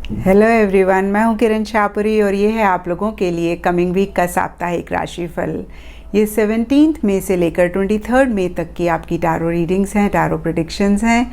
Hello everyone, मैं हूं किरण शाहपुरी और ये है आप लोगों के लिए कमिंग वीक का साप्ताहिक राशिफल। ये 17 मई से लेकर 23 मई तक की आपकी टैरो रीडिंग्स हैं, टैरो प्रेडिक्शंस हैं।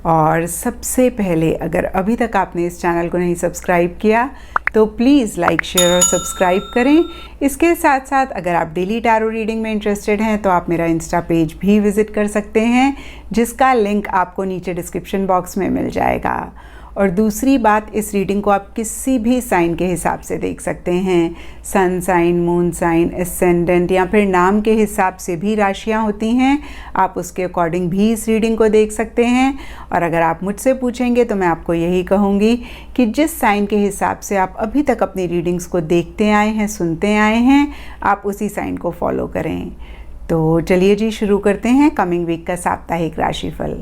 और सबसे पहले, अगर अभी तक आपने इस चैनल को नहीं सब्सक्राइब किया तो प्लीज़ लाइक, शेयर और सब्सक्राइब करें। इसके साथ साथ अगर आप डेली टैरो रीडिंग में इंटरेस्टेड हैं तो आप मेरा इंस्टा पेज भी विज़िट कर सकते हैं, जिसका लिंक आपको नीचे डिस्क्रिप्शन बॉक्स में मिल जाएगा। और दूसरी बात, इस रीडिंग को आप किसी भी साइन के हिसाब से देख सकते हैं। Sun sign, moon sign, ascendant या फिर नाम के हिसाब से भी राशियां होती हैं। आप उसके अकॉर्डिंग भी इस रीडिंग को देख सकते हैं। और अगर आप मुझसे पूछेंगे तो मैं आपको यही कहूँगी कि जिस साइन के हिसाब से आप अभी तक अपनी रीडिंग्स को देखते आए हैं, सुनते आए हैं, आप उसी साइन को फॉलो करें। तो चलिए जी, शुरू करते हैं कमिंग वीक का साप्ताहिक राशिफल।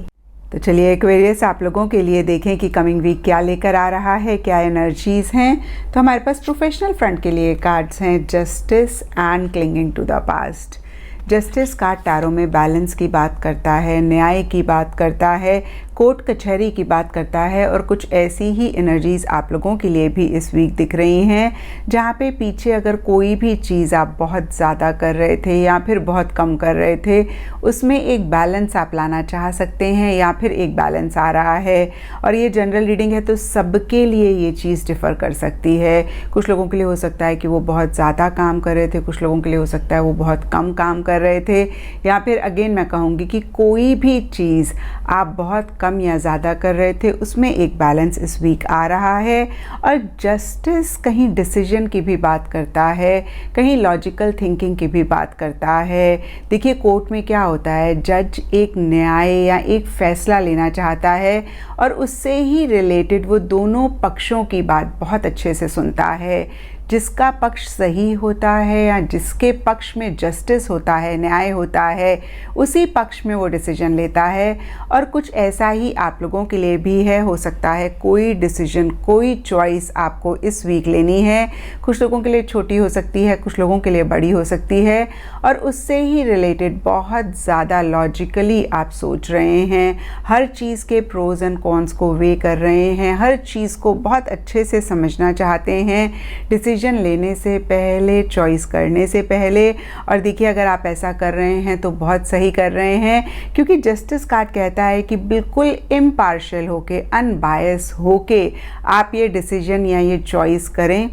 तो चलिए एक्वेरियस, आप लोगों के लिए देखें कि कमिंग वीक क्या लेकर आ रहा है, क्या एनर्जीज़ हैं। तो हमारे पास प्रोफेशनल फ्रंट के लिए कार्ड्स हैं, justice and clinging to the past. Justice card tarot में बैलेंस की बात करता है, न्याय की बात करता है, कोर्ट कचहरी की बात करता है। और कुछ ऐसी ही एनर्जीज़ आप लोगों के लिए भी इस वीक दिख रही हैं, जहाँ पे पीछे अगर कोई भी चीज़ आप बहुत ज़्यादा कर रहे थे या फिर बहुत कम कर रहे थे, उसमें एक बैलेंस आप लाना चाह सकते हैं या फिर एक बैलेंस आ रहा है। और ये जनरल रीडिंग है तो सबके लिए ये चीज़ डिफ़र कर सकती है। कुछ लोगों के लिए हो सकता है कि वो बहुत ज़्यादा काम कर रहे थे, कुछ लोगों के लिए हो सकता है वो बहुत कम काम कर रहे थे, या फिर अगेन मैं कहूँगी कि कोई भी चीज़ आप बहुत कम या ज़्यादा कर रहे थे, उसमें एक बैलेंस इस वीक आ रहा है। और जस्टिस कहीं डिसीजन की भी बात करता है, कहीं लॉजिकल थिंकिंग की भी बात करता है। देखिए, कोर्ट में क्या होता है, जज एक न्याय या एक फैसला लेना चाहता है और उससे ही रिलेटेड वो दोनों पक्षों की बात बहुत अच्छे से सुनता है। जिसका पक्ष सही होता है या जिसके पक्ष में जस्टिस होता है, न्याय होता है, उसी पक्ष में वो डिसीजन लेता है। और कुछ ऐसा ही आप लोगों के लिए भी है। हो सकता है कोई डिसीजन, कोई चॉइस आपको इस वीक लेनी है। कुछ लोगों के लिए छोटी हो सकती है, कुछ लोगों के लिए बड़ी हो सकती है। और उससे ही रिलेटेड बहुत ज़्यादा लॉजिकली आप सोच रहे हैं, हर चीज़ के प्रोज एंड कॉन्स को वे कर रहे हैं, हर चीज़ को बहुत अच्छे से समझना चाहते हैं, डिसीजन लेने से पहले, चॉइस करने से पहले। और देखिए, अगर आप ऐसा कर रहे हैं तो बहुत सही कर रहे हैं, क्योंकि जस्टिस कार्ड कहता है कि बिल्कुल इम्पार्शियल होके, अनबायस होके आप ये डिसीजन या ये चॉइस करें।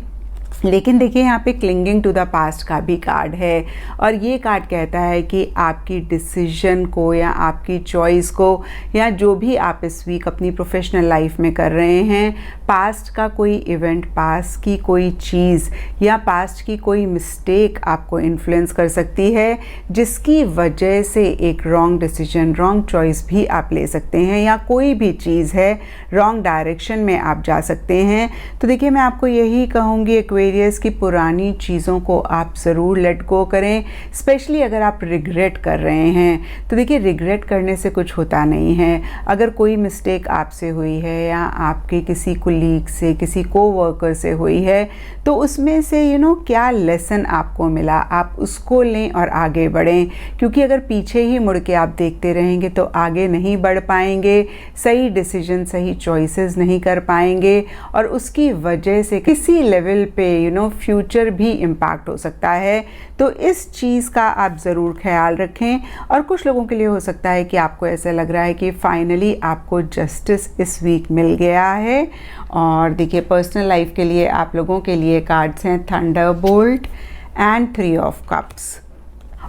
लेकिन देखिए, यहाँ पे क्लिंगिंग टू द पास्ट का भी कार्ड है और ये कार्ड कहता है कि आपकी डिसीजन को या आपकी चॉइस को या जो भी आप इस वीक अपनी प्रोफेशनल लाइफ में कर रहे हैं, पास्ट का कोई इवेंट, पास्ट की कोई चीज़ या पास्ट की कोई मिस्टेक आपको इन्फ्लुएंस कर सकती है, जिसकी वजह से एक रॉन्ग डिसीजन, रॉन्ग चॉइस भी आप ले सकते हैं, या कोई भी चीज़ है रॉन्ग डायरेक्शन में आप जा सकते हैं। तो देखिए, मैं आपको यही कहूँगी एक्वेरियस की पुरानी चीज़ों को आप ज़रूर लेट गो करें, स्पेशली अगर आप रिग्रेट कर रहे हैं। तो देखिए, रिग्रेट करने से कुछ होता नहीं है। अगर कोई मिस्टेक आपसे हुई है या आपके किसी कुलीग से, किसी कोवर्कर से हुई है, तो उसमें से क्या लेसन आपको मिला, आप उसको लें और आगे बढ़ें। क्योंकि अगर पीछे ही मुड़ के आप देखते रहेंगे तो आगे नहीं बढ़ पाएंगे, सही डिसीजन, सही चॉइसेस नहीं कर पाएंगे और उसकी वजह से किसी लेवल पे फ्यूचर भी इम्पैक्ट हो सकता है। तो इस चीज़ का आप ज़रूर ख्याल रखें। और कुछ लोगों के लिए हो सकता है कि आपको ऐसा लग रहा है कि फाइनली आपको जस्टिस इस वीक मिल गया है। और देखिए, पर्सनल लाइफ के लिए आप लोगों के लिए कार्ड्स हैं थंडरबोल्ट एंड 3 ऑफ कप्स।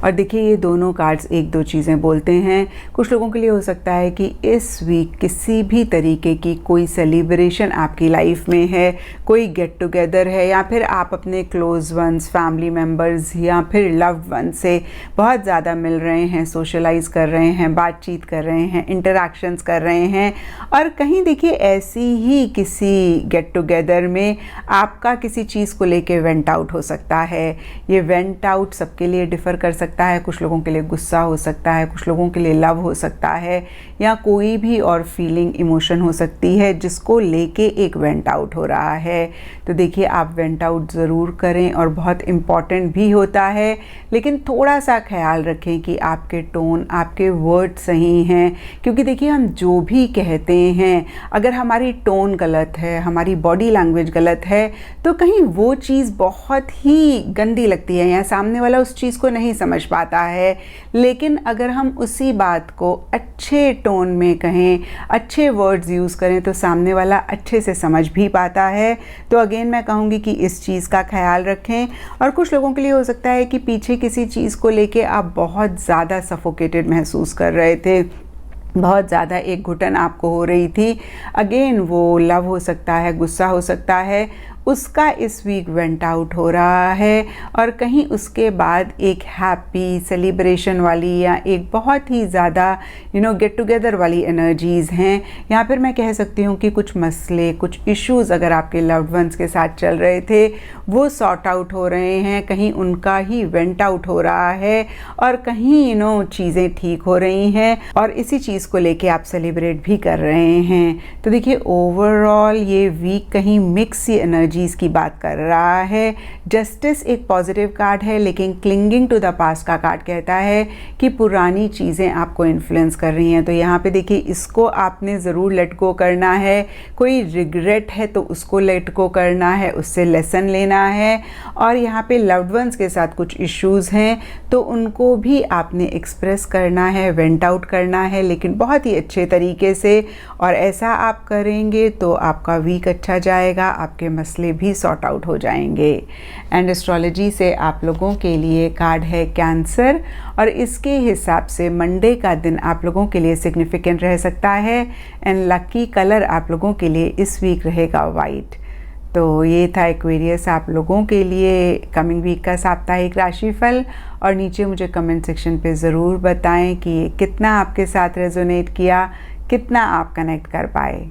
और देखिए, ये दोनों कार्ड्स एक दो चीज़ें बोलते हैं। कुछ लोगों के लिए हो सकता है कि इस वीक किसी भी तरीके की कोई सेलिब्रेशन आपकी लाइफ में है, कोई गेट टुगेदर है, या फिर आप अपने क्लोज वंस, फैमिली मेम्बर्स या फिर लव्ड वन से बहुत ज़्यादा मिल रहे हैं, सोशलाइज कर रहे हैं, बातचीत कर रहे हैं, इंटरैक्शंस कर रहे हैं। और कहीं देखिए, ऐसी ही किसी गेट टुगेदर में आपका किसी चीज़ को लेके वेंट आउट हो सकता है। ये वेंट आउट सबके लिए डिफ़र कर सकता सकता है, कुछ लोगों के लिए गुस्सा हो सकता है, कुछ लोगों के लिए लव हो सकता है, या कोई भी और फीलिंग इमोशन हो सकती है जिसको लेके एक वेंट आउट हो रहा है। तो देखिए आप वेंट आउट ज़रूर करें और बहुत इम्पॉर्टेंट भी होता है, लेकिन थोड़ा सा ख्याल रखें कि आपके टोन, आपके वर्ड सही हैं, क्योंकि देखिए हम जो भी कहते हैं अगर हमारी टोन गलत है, हमारी बॉडी लैंग्वेज गलत है, तो कहीं वो चीज़ बहुत ही गंदी लगती है या सामने वाला उस चीज़ को नहीं समझ पाता है। लेकिन अगर हम उसी बात को अच्छे टोन में कहें, अच्छे वर्ड्स यूज़ करें, तो सामने वाला अच्छे से समझ भी पाता है। तो अगेन मैं कहूँगी कि इस चीज़ का ख्याल रखें। और कुछ लोगों के लिए हो सकता है कि पीछे किसी चीज़ को लेके आप बहुत ज़्यादा सफोकेटेड महसूस कर रहे थे, बहुत ज़्यादा एक घुटन आपको हो रही थी। अगेन वो लव हो सकता है, गुस्सा हो सकता है, उसका इस वीक वेंट आउट हो रहा है। और कहीं उसके बाद एक हैप्पी सेलिब्रेशन वाली या एक बहुत ही ज़्यादा गेट टुगेदर वाली एनर्जीज़ हैं। यहाँ पर मैं कह सकती हूँ कि कुछ मसले, कुछ इश्यूज़ अगर आपके लव्ड वंस के साथ चल रहे थे वो सॉर्ट आउट हो रहे हैं, कहीं उनका ही वेंट आउट हो रहा है और कहीं चीज़ें ठीक हो रही हैं और इसी चीज़ को लेके आप सेलिब्रेट भी कर रहे हैं। तो देखिए ओवरऑल ये वीक कहीं मिक्स सी एनर्जीज़ की बात कर रहा है। जस्टिस एक पॉजिटिव कार्ड है, लेकिन क्लिंगिंग टू द पास्ट का कार्ड कहता है कि पुरानी चीज़ें आपको इन्फ्लुएंस कर रही हैं। तो यहाँ पे देखिए इसको आपने ज़रूर लेट गो करना है। कोई रिग्रेट है तो उसको लेट गो करना है, उससे लेसन लेना है। और यहाँ पे लव्ड वंस के साथ कुछ इश्यूज़ हैं तो उनको भी आपने एक्सप्रेस करना है, वेंट आउट करना है, लेकिन बहुत ही अच्छे तरीके से। और ऐसा आप करेंगे तो आपका वीक अच्छा जाएगा, आपके मसले भी सॉर्ट आउट हो जाएंगे। एंड एस्ट्रोलॉजी से आप लोगों के लिए कार्ड है कैंसर, और इसके हिसाब से मंडे का दिन आप लोगों के लिए सिग्निफिकेंट रह सकता है। एंड लकी कलर आप लोगों के लिए इस वीक रहेगा वाइट। तो ये था एक्वेरियस आप लोगों के लिए कमिंग वीक का साप्ताहिक राशिफल। और नीचे मुझे कमेंट सेक्शन पे ज़रूर बताएं कि ये कितना आपके साथ रेजोनेट किया, कितना आप कनेक्ट कर पाए।